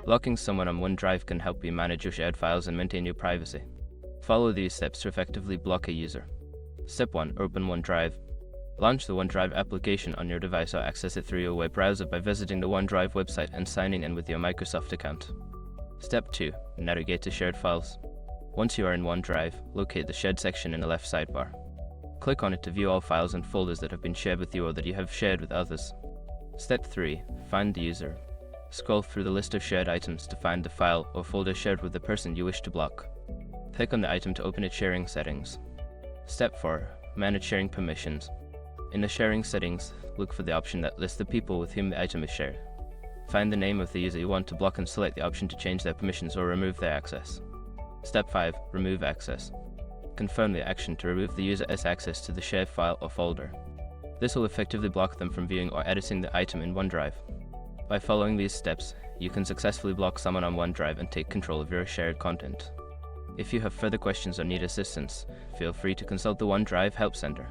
Blocking someone on OneDrive can help you manage your shared files and maintain your privacy. Follow these steps to effectively block a user. Step 1. Open OneDrive. Launch the OneDrive application on your device or access it through your web browser by visiting the OneDrive website and signing in with your Microsoft account. Step 2. Navigate to Shared Files. Once you are in OneDrive, locate the Shared section in the left sidebar. Click on it to view all files and folders that have been shared with you or that you have shared with others. Step 3. Find the user. Scroll through the list of shared items to find the file or folder shared with the person you wish to block. Click on the item to open its sharing settings. Step 4. Manage sharing permissions. In the sharing settings, look for the option that lists the people with whom the item is shared. Find the name of the user you want to block and select the option to change their permissions or remove their access. Step 5. Remove access. Confirm the action to remove the user's access to the shared file or folder. This will effectively block them from viewing or editing the item in OneDrive. By following these steps, you can successfully block someone on OneDrive and take control of your shared content. If you have further questions or need assistance, feel free to consult the OneDrive Help Center.